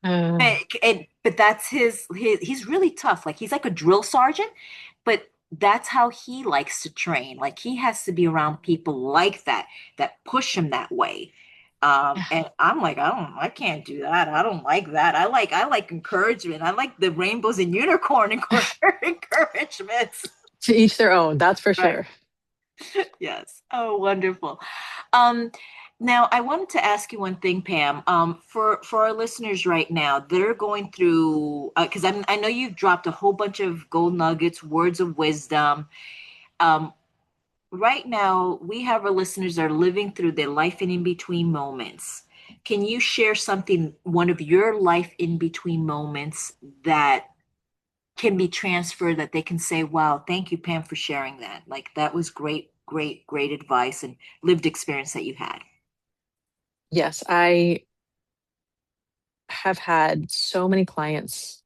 Uh, And but that's he's really tough. Like he's like a drill sergeant, but that's how he likes to train. Like he has to be around people like that that push him that way. And I'm like, I can't do that. I don't like that. I like encouragement. I like the rainbows and unicorn encouragements. to each their own. That's for Right. sure. Yes. Oh, wonderful. Um, Now I wanted to ask you one thing, Pam. For our listeners right now, they're going through because I know you've dropped a whole bunch of gold nuggets, words of wisdom. Um, right now, we have our listeners that are living through their life and in between moments. Can you share something, one of your life in between moments that can be transferred, that they can say, wow, thank you, Pam, for sharing that. Like that was great, great, great advice and lived experience that you had. Yes, I have had so many clients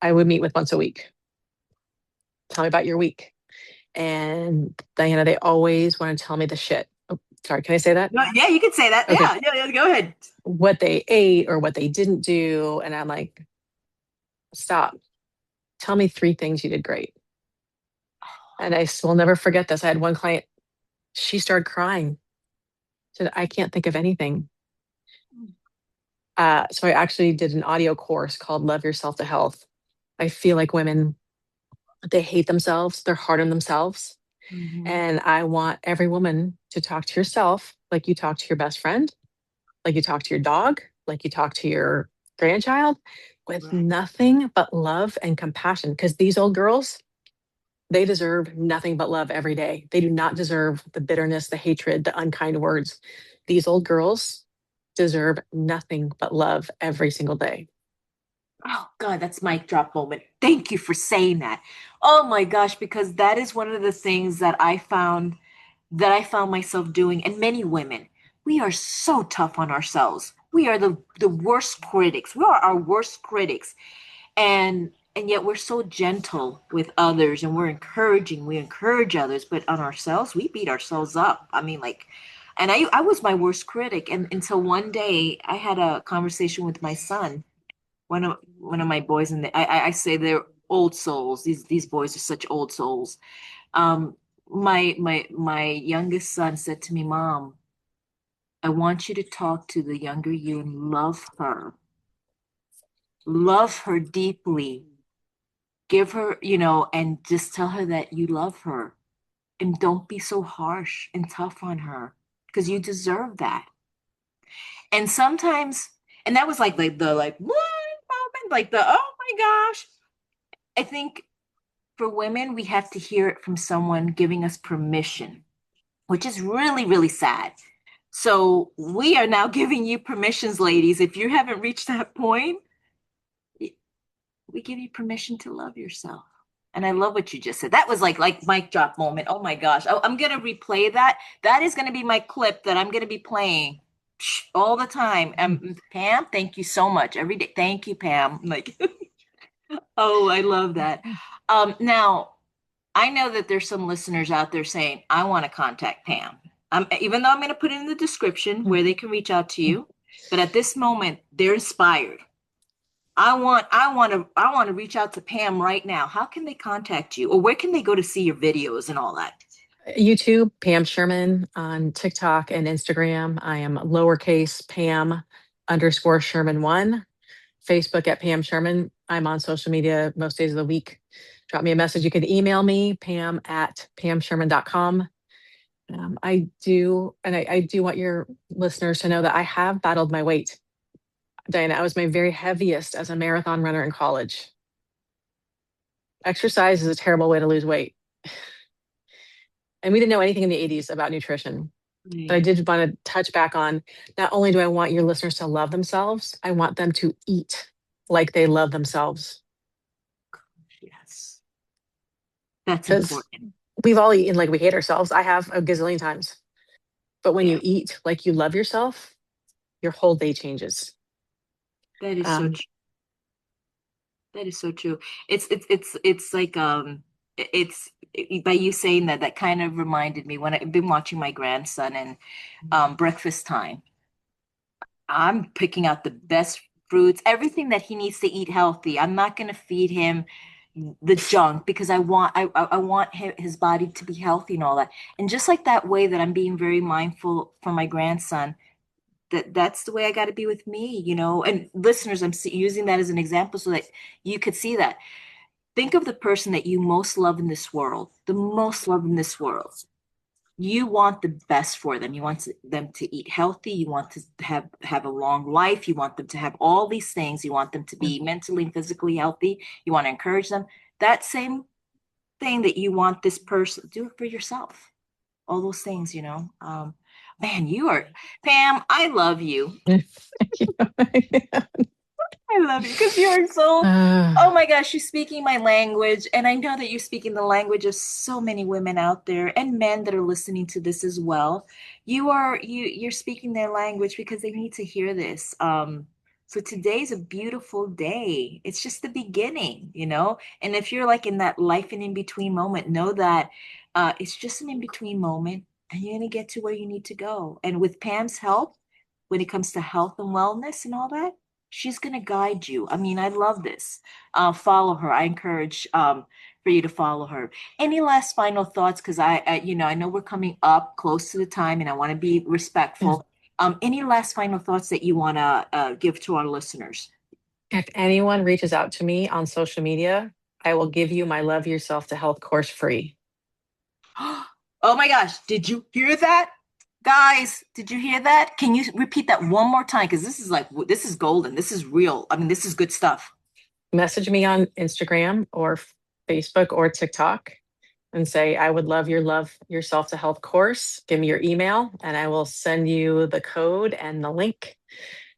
I would meet with once a week. Tell me about your week. And Diana, they always want to tell me the shit. Oh, sorry, can I say that? No, yeah, you can say that. Okay. Yeah, yeah, yeah, go ahead. What they ate or what they didn't do. And I'm like, stop. Tell me three things you did great. And I will never forget this. I had one client, she started crying. Said, I can't think of anything. So I actually did an audio course called Love Yourself to Health. I feel like women, they hate themselves, they're hard on themselves. Mhm. And I want every woman to talk to yourself like you talk to your best friend, like you talk to your dog, like you talk to your grandchild, with Right. nothing but love and compassion. Because these old girls, they deserve nothing but love every day. They do not deserve the bitterness, the hatred, the unkind words. These old girls deserve nothing but love every single day. Oh God, that's mic drop moment. Thank you for saying that. Oh my gosh, because that is one of the things that I found myself doing, and many women. We are so tough on ourselves. We are the worst critics. We are our worst critics. And yet we're so gentle with others, and we encourage others, but on ourselves, we beat ourselves up. I mean, like, and I was my worst critic, and until one day I had a conversation with my son, one of my boys, and I say they're old souls. These boys are such old souls. Um, my youngest son said to me, Mom, I want you to talk to the younger you and love her deeply, give her, and just tell her that you love her, and don't be so harsh and tough on her. because you deserve that. And sometimes, and that was like the like what moment, like the oh my gosh. I think for women, we have to hear it from someone giving us permission, which is really, really sad. So we are now giving you permissions, ladies. If you haven't reached that point, we give you permission to love yourself. And I love what you just said. That was like mic drop moment. Oh my gosh. I'm gonna replay that. That is gonna be my clip that I'm gonna be playing all the time. Pam, thank you so much. Every day. Thank you, Pam. Like, oh, I love that. Now I know that there's some listeners out there saying, I want to contact Pam. Even though I'm going to put it in the description where they can reach out to you, but at this moment, they're inspired. I want to reach out to Pam right now. How can they contact you, or where can they go to see your videos and all that? YouTube, Pam Sherman on TikTok and Instagram. I am lowercase Pam underscore Sherman1. Facebook at Pam Sherman. I'm on social media most days of the week. Drop me a message. You can email me, Pam at pamsherman.com. I do, and I do want your listeners to know that I have battled my weight. Diana, I was my very heaviest as a marathon runner in college. Exercise is a terrible way to lose weight. And we didn't know anything in the 80s about nutrition. But I Right. did want to touch back on, not only do I want your listeners to love themselves, I want them to eat like they love themselves. Yes, that's Because important. we've all eaten like we hate ourselves. I have a gazillion times. But when Yeah, you eat like you love yourself, your whole day changes. that is so Um, true. That is so true. It's like it's by you saying that, that kind of reminded me when I've been watching my grandson and breakfast time. I'm picking out the best fruits, everything that he needs to eat healthy. I'm not going to feed him the junk because I want his body to be healthy and all that. And just like that way that I'm being very mindful for my grandson, that's the way I got to be with me, you know. And listeners, using that as an example so that you could see that. Think of the person that you most love in this world, the most love in this world. You want the best for them. You want them to eat healthy. You want to have a long life. You want them to have all these things. You want them to be mentally and physically healthy. You want to encourage them. That same thing that you want this person, do it for yourself. All those things, you know. Man, you are Pam. I love you. I love you because you're so, uh, oh my gosh, you're speaking my language. And I know that you're speaking the language of so many women out there and men that are listening to this as well. You're speaking their language because they need to hear this. So today's a beautiful day. It's just the beginning, you know? And if you're like in that life and in between moment, know that it's just an in between moment and you're gonna get to where you need to go. And with Pam's help, when it comes to health and wellness and all that, she's going to guide you. I mean, I love this. Follow her. I encourage for you to follow her. Any last final thoughts? Because I know we're coming up close to the time, and I want to be respectful. Any last final thoughts that you want to give to our listeners? if anyone reaches out to me on social media, I will give you my Love Yourself to Health course free. Oh my gosh! Did you hear that? Guys, did you hear that? Can you repeat that one more time? Because this is golden. This is real. I mean, this is good stuff. Message me on Instagram or Facebook or TikTok and say, I would love your Love Yourself to Health course. Give me your email and I will send you the code and the link.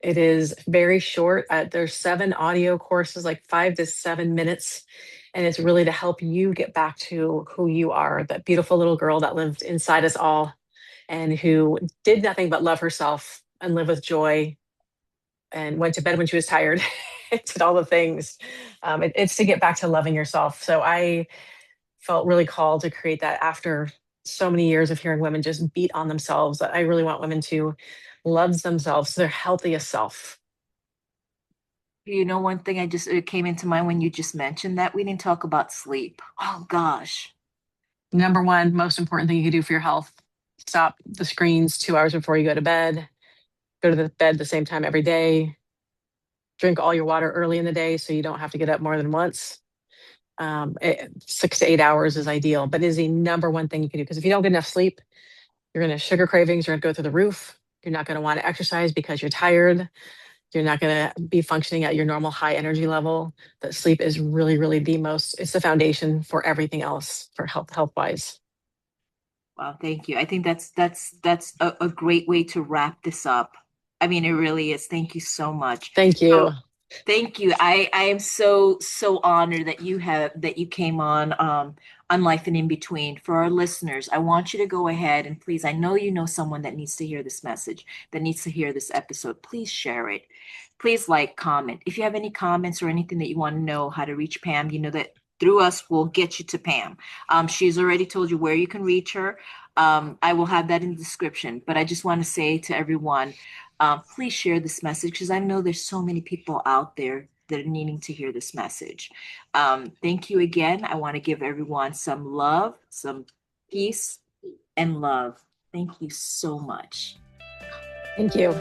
It is very short. There's 7 audio courses, like 5 to 7 minutes. And it's really to help you get back to who you are, that beautiful little girl that lived inside us all and who did nothing but love herself and live with joy and went to bed when she was tired. Did all the things. It's to get back to loving yourself. So I felt really called to create that after so many years of hearing women just beat on themselves. That I really want women to love themselves, their healthiest self. You know, one thing it came into mind when you just mentioned that we didn't talk about sleep. Oh gosh. Number one, most important thing you can do for your health: stop the screens 2 hours before you go to bed. Go to the bed the same time every day. Drink all your water early in the day so you don't have to get up more than once. 6 to 8 hours is ideal, but it is the number one thing you can do because if you don't get enough sleep, You're going to sugar cravings are going to go through the roof. You're not going to want to exercise because you're tired. You're not going to be functioning at your normal high energy level. That sleep is really, really it's the foundation for everything else for health wise. Wow, thank you. I think that's a great way to wrap this up. I mean, it really is. Thank you so much. Thank you. So thank you. I am so honored that you came on Life and in Between. For our listeners, I want you to go ahead and please, I know you know someone that needs to hear this message, that needs to hear this episode. Please share it. Please like, comment. If you have any comments or anything that you want to know how to reach Pam, you know that through us we'll get you to Pam. She's already told you where you can reach her. I will have that in the description. But I just want to say to everyone, please share this message because I know there's so many people out there that are needing to hear this message. Thank you again. I want to give everyone some love, some peace, and love. Thank you so much. Thank you.